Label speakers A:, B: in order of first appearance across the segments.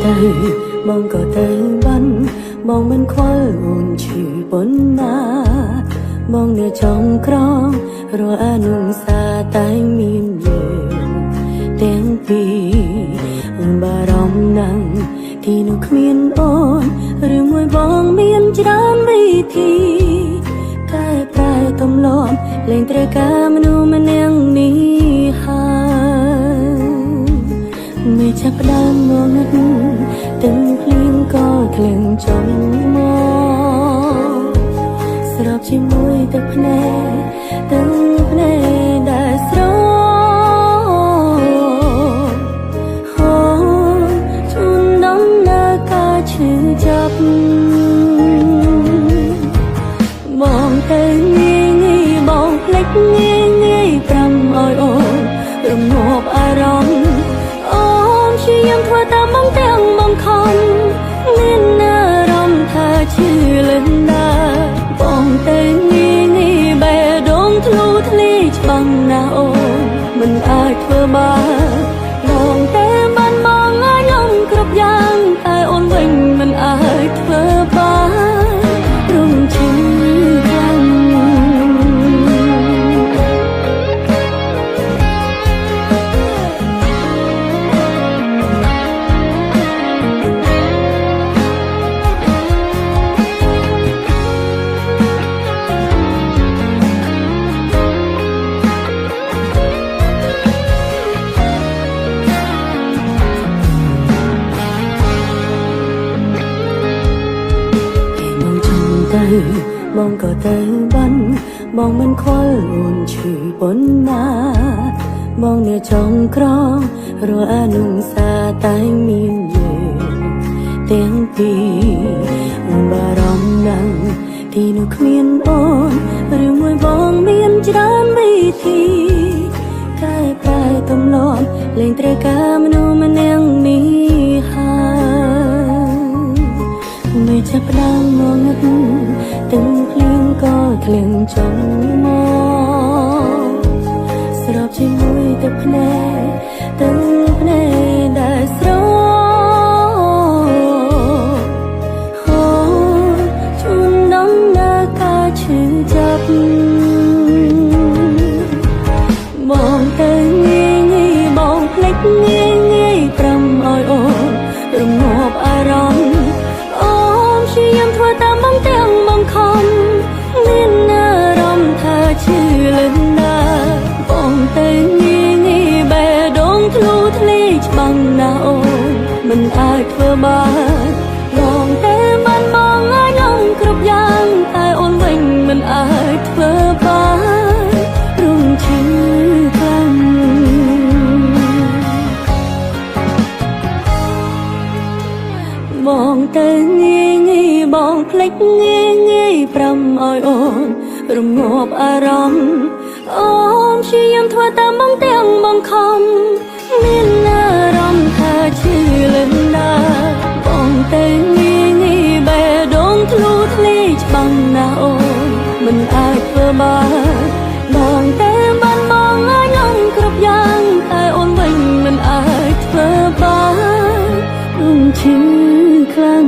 A: ទៅបងក៏ទៅបានបងមិនខ្វល់អូនឈឺប៉ុណ្ណាបងនៅចំក្រងរាល់អនុសាតែមានយើងទាំងពីរបារម្ភណាស់ទីនោះគ្មានអូនឬមួយបងមានច្រើនវិធីកែប្រែទំលាប់លែងត្រូវការមនុស្សម្នាក់នេះហើយមិនចាប់ផ្ដើមមកណាត់ទាំងភ្លៀងក៏ក្លៀងចំមកស្របជាមួយទឹកភ្នែកទាំងភ្នែកដែលស្រជួនដំណើរការឈឺចាប់បងទៅងាយងាយបងភ្លេចងាយងាយប្រាំឲ្យអូនរងាប់អារម្មណ៍អូនព្យាយាមធ្វើតាមបងទាំងបងខំមានអារម្មណ៍ថាឈឺលឹងណាបងទៅងាយងាយបេះដូងធ្លុះធ្លាយច្បាំងណាអូនមិនអាចធ្វើបានបងតែបានមកឲ្យលំគ្រប់យ៉ាងតែអូនវិញមិនអាចធ្វើបានរំឈឺខ្លាំងបងក៏ទៅបានបងមិនខ្វល់អូនឈឺប៉ុណ្ណាបងនៅចំក្រងរាល់អនុសាតែមានយើងទាំងពីរបារម្ភណាស់ទីនោះគ្មានអូនឬមួយបងមានច្រើនវិធីកែប្រែទំលាប់លែងត្រូវការមនុស្សម្នាក់នេះហើយមិនចាប់ផ្ដើមមកណាត់ទាំងភ្លៀងក៏ក្លៀងចំមកស្របជាមួយទឹកភ្នែកទាំងភ្នែកដែលស្រជួនដំណើរការឈឺចាប់បងទៅងាយងាយបងភ្លេចងាយងាយប្រាំឲ្យអូនរងាប់អារម្មណ៍អូនព្យាយាមធ្វើតាមបងទាំងបងខំមានអារម្មណ៍ថាឈឺលឹងណាបងទៅងាយងាយបេះដូងធ្លុះធ្លាយច្បាំងណាអូនមិនអាចធ្វើបានបងតែបានបងឲ្យលំគ្រប់យ៉ាងតែអូនវិញមិនអាចធ្វើបានរំឈឺខ្លាំងបងទៅងាយងាយបងភ្លេចងាយងាយប្រាំឲ្យអូនរងាប់អារម្មណ៍អូនព្យាយាមធ្វើតាមបងទាំងបងខំមានអារម្មណ៍ថាឈឺលឹងណាបងទៅងាយងាយបេះដូងធ្លុះធ្លាយច្បាំងណាអូនមិនអាចធ្វើបានបងតែបានបងឲ្យលំគ្រប់យ៉ាងតែអូនវិញមិនអាចធ្វើបានរំឈឺខ្លាំង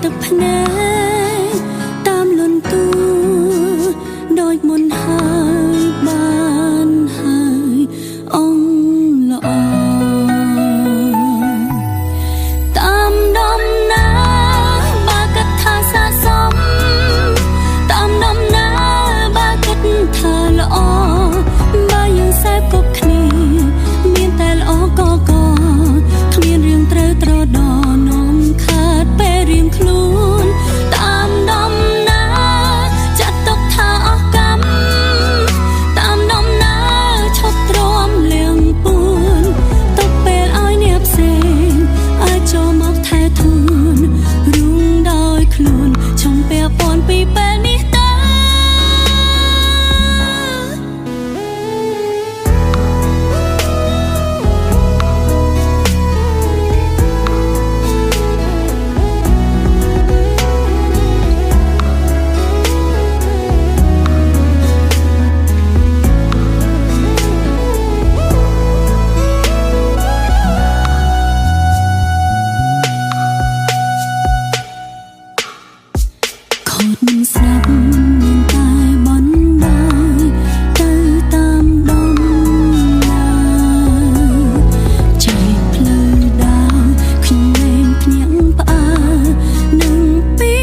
A: ទឹកភ្នែកតាមលន់ទួដូចមុនហើយបានហើយអង្គល្អតាមដំណើរបើគិតថាស័ក្តិសមតាមដំណើរបើគិតថាល្អបើយើងសែបគប់គ្នាមានតែល្អក៏គ្មានរឿងត្រូវត្រដរនាំខាតពេលរៀងខ្លួនតាមដំណើរចាត់ទុកថាអស់កម្មតាមដំណើរឈប់ទ្រាំលៀងពួនទុកពេលឲ្យអ្នកផ្សេងអាចចូលមកថែធូនរួងដោយខ្លួនចង់ពាក់ព័ន្ធពីពេលនេះតើមិនស្ដាប់មានតែបណ្ដោយទៅតាមដំណើរចែកផ្លូវដើរខ្ញុំលែងភ្ញាក់ផ្អើលនឹងពី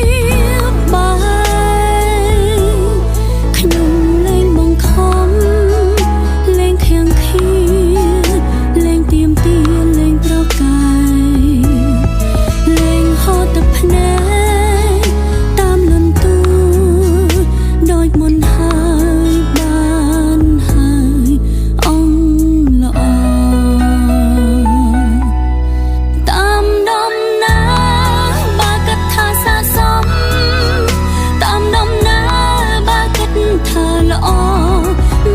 A: បាយខ្ញុំលែងបង្ខំលែងខាំងខៀនលែងទៀមទាលែងប្រកាយលែងហត់ទឹកភ្នែកដូចមុនហើយបានហើយអង្គល្អតាមដំណើរបើគិតថាស័ក្តិសមតាមដំណើរបើគិតថាល្អ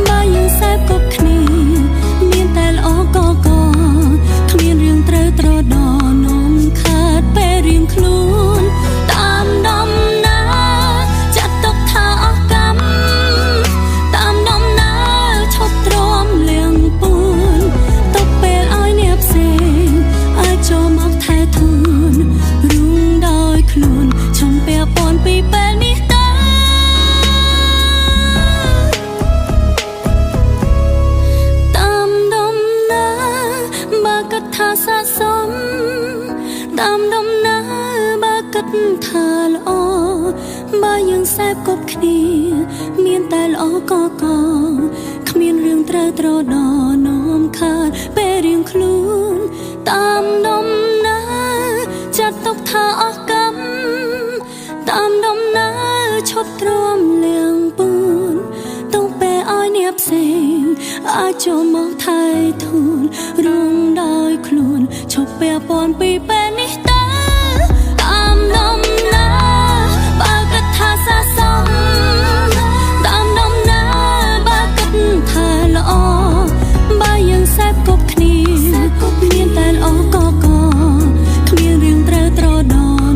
A: បើយើងសែបគប់គ្នាមានតែល្អក៏គ្មានរឿងត្រូវត្រដរនាំខាតពេលរៀងខ្លួនតាមដំណើរចាត់ទុកថាអស់កម្មតាមដំណើរឈប់ទ្រាំលៀងពួនទុកពេលឲ្យអ្នកផ្សេងអាចចូលមកថែធូនរួងដោយខ្លួនចង់ពាក់ព័ន្ធពីពេលនេះតើតាមដំណើរបើគិតថាស័ក្តិសមតាមដំណើរបើគិតថាល្អបើយើងសែបគប់គ្នាមានតែល្អក៏គ្មានរឿងត្រូវត្រដរនាំខាតពេលរៀងខ្លួនតាមដំណើរចាត់ទុកថាអស់កម្មតាមដំណើរឈប់ទ្រាំលៀងពួនទុកពេលឲ្យអ្នកផ្សេងអាចចូលមកថែធូនរួងដោយខ្លួនឈប់ពាក់ព័ន្ធពីពេលនេះតើតាមដំណើរបើគិតថាស័ក្តិសមតាមដំណើរបើគិតថាល្អបើយើងសែបគប់គ្នាមានតែល្អក៏គ្មានរឿងត្រូវត្រដរ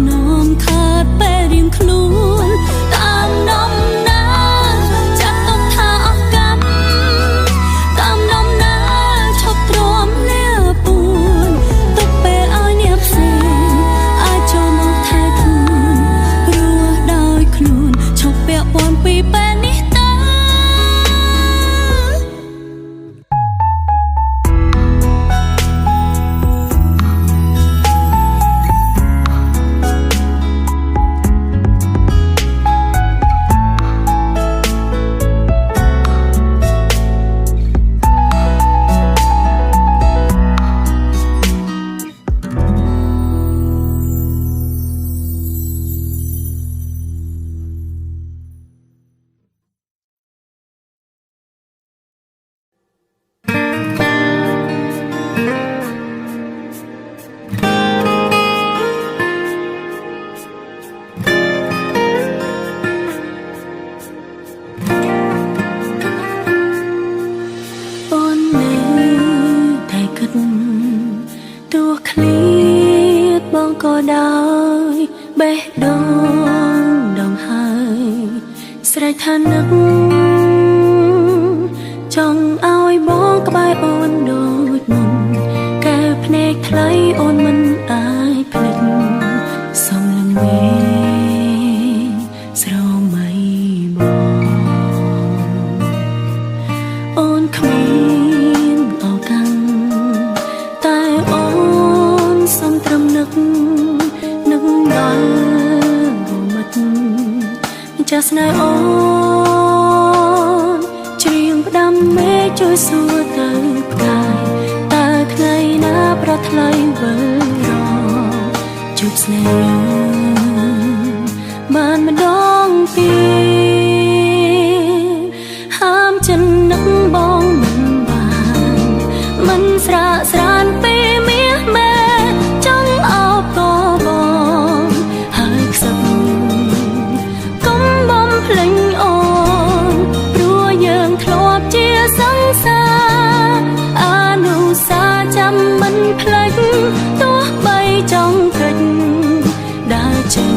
A: នាំខាតពេលរៀងខ្លួនតាមដំណើរចាត់ទុកថាអស់កម្មតាមដំណើរឈប់ទ្រាំលៀងពួនទុកពេលឲ្យអ្នកផ្សេងអាចចូលមកថែធូនរស់ដោយខ្លួនឈប់ពាក់ព័ន្ធពីពេលនេះតើក៏ដោយបេះដូងដងហើយស្រែកថានឹកចង់ឲ្យបងក្បែរអូនដូចមុនកែភ្នែកថ្លៃអូនមិនអាចភ្លេចសំឡេង ចាស់ស្នេហ៍អូនច្រៀងផ្ដាំមេឃជួយសួរទៅផ្កាយតើថ្ងៃណាប្រថ្លៃវិលរកជួបស្នេហ៍បានម្ដងទៀតហាមចិននឹកបងមិនបានមិនស្រាកស្រានពេលមាសមែចង់អោបក៏បងហើយខ្សឹបកុំបំភ្លេចអូនព្រោះយើងធ្លាប់ជាសង្សារអនុស្សាវរីយ៍ចាំមិនភ្លេចទោះបីចង់កិច្ចដើរចេញ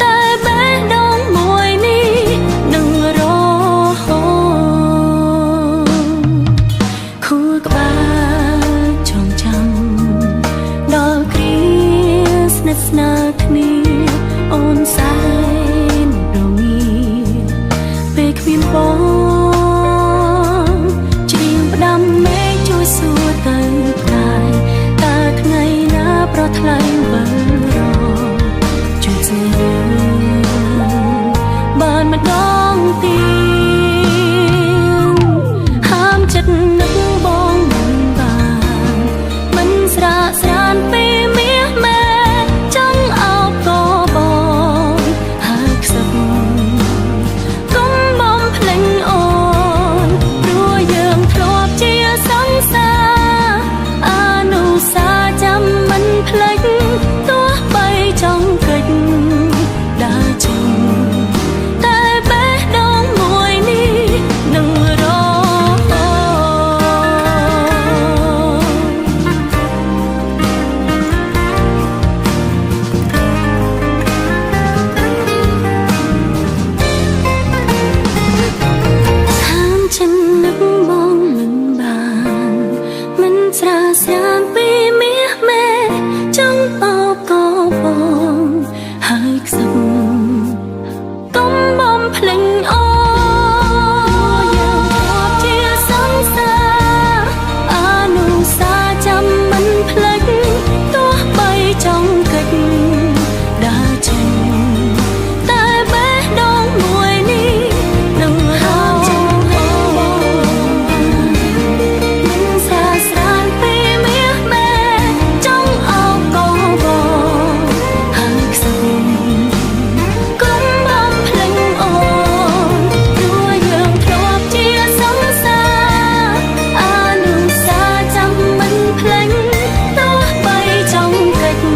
A: តែបេះដូងមួយនេះនឹងរហូតខួរក្បាលចងចាំដល់គ្រាស្និទ្ធស្នាលគ្នាអូនសែនរងាពេលគ្មានបងច្រៀងផ្ដាំមេឃជួយសួរទៅផ្កាយតើថ្ងៃណាប្រថ្លៃវិលរកជួយស្នេហ៍បានម្ដងទៀតហាមចិត្តនឹកបងមិនបានមិនស្រាកស្រានពេលមាសមែចង់អោបក៏បងហើយខ្សឹបកុំបំភ្លេចអូនព្រោះយើងធ្លាប់ជាសង្សារអនុស្សាវរីយ៍ចាំមិនភ្លេចទោះបីចង់កិច្ចដើរចេញតែបេះដូងមួយនេះនឹងរហូតហាមចិននឹកបងមិនបានមិនស្រាស្រានពេលមាសមែចង់អោបក៏បងហើយខ្សឹបកុំបំភ្លេចអូនយើងធ្លាប់ជាសង្សារអនុស្សាវរីយ៍ចាំមិនភ្លេចទោះបីចង់កិច្ចដើរចេញតែបេះដូងមួយនេះនឹងរហូតមិនស្រាស្រានពេលមាសមែចង់អោបក៏បងហើយខ្សឹបកុំបំភ្លេចអូនព្រោះយើងធ្លាប់ជាសង្សារអនុស្សាវរីយ៍ចាំមិនភ្លេចទោះបីចង់កិច្ច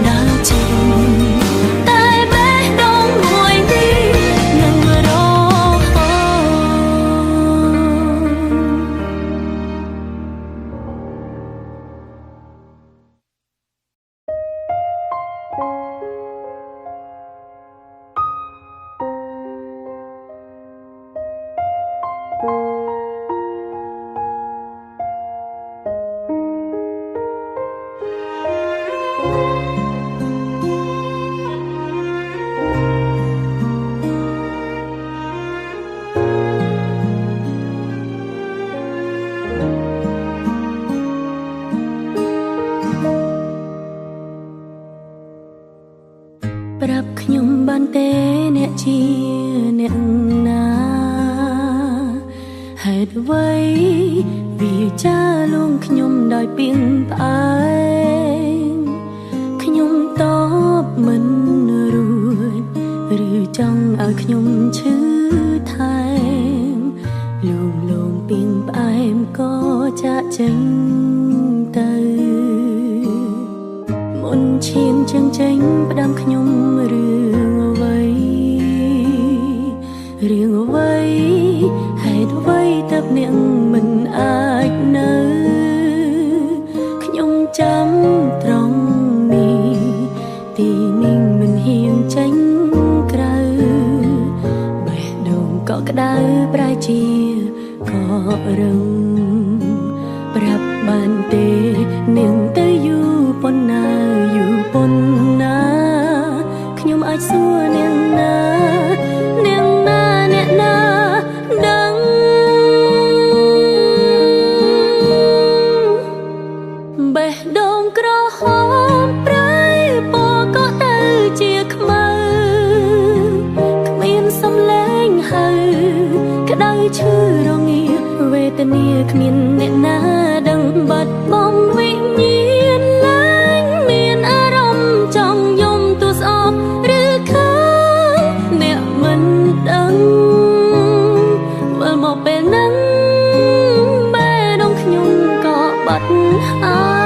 A: ដើរចេញតែបេះដូងមួយនេះនឹងរហូប្រាប់ខ្ញុំបានទេអ្នកជាអ្នកណាហេតុអ្វីវាចាលួងខ្ញុំដោយពីងផ្អែមខ្ញុំតបមិនរួចឬចង់ឲ្យខ្ញុំឈឺថែមលួងលោមពីងផ្អែមក៏ចាក់ចេញទៅមុនឈានជើងចេញផ្ដាំខ្ញុំរឿងអ្វីហេតុអ្វីទើបអ្នកមិនអាចនៅខ្ញុំចាំត្រង់នេះទីនេះមិនហ៊ានចេញក្រៅបេះដូងក៏ក្តៅប្រែជាក៏រឹងប្រាប់បានទេនាងទៅយូរប៉ុណ្ណាខ្ញុំអាចសួរនាងណាអ្នកណាដឹងបេះដូងក្រហមប្រៃពណ៌ក៏ទៅជាខ្មៅ គ្មានអ្នកណាដឹងបាត់បង់វិញ្ញាណឡើងមានអារម្មណ៍ចង់យំទូស្អប់ឬខាងអ្នកមិនដឹងវិលមកពេលហ្នឹងបែរដងខ្ញុំក៏បាត់ហើយ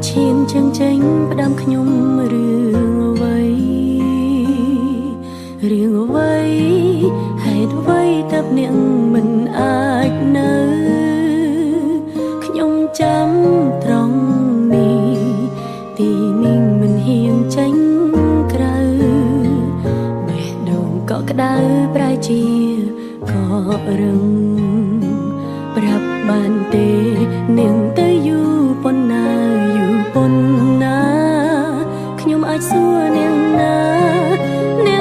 A: ឈានជើងចេញផ្ដាំខ្ញុំរឿងអ្វីហេតុអ្វីទើបអ្នកមិនអាចនៅខ្ញុំចាំត្រង់នេះទីនេះមិនហ៊ានចេញក្រៅបេះដូងក៏ក្តៅប្រែជាក៏រឹងប្រាប់បានទេនាងទៅយូរប៉ុណ្ណាខ្ញុំអាចសួរនាងណាអ្ន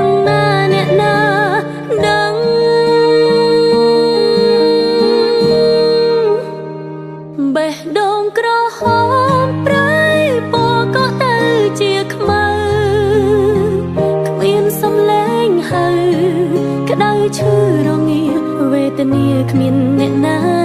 A: កណាដឹងបេះដូងក្រហមប្រៃពណ៌ក៏ទៅជាខ្មៅគ្មានសំឡេងហៅក្តៅឈឺរងាវេទនាគ្មានអ្នកណា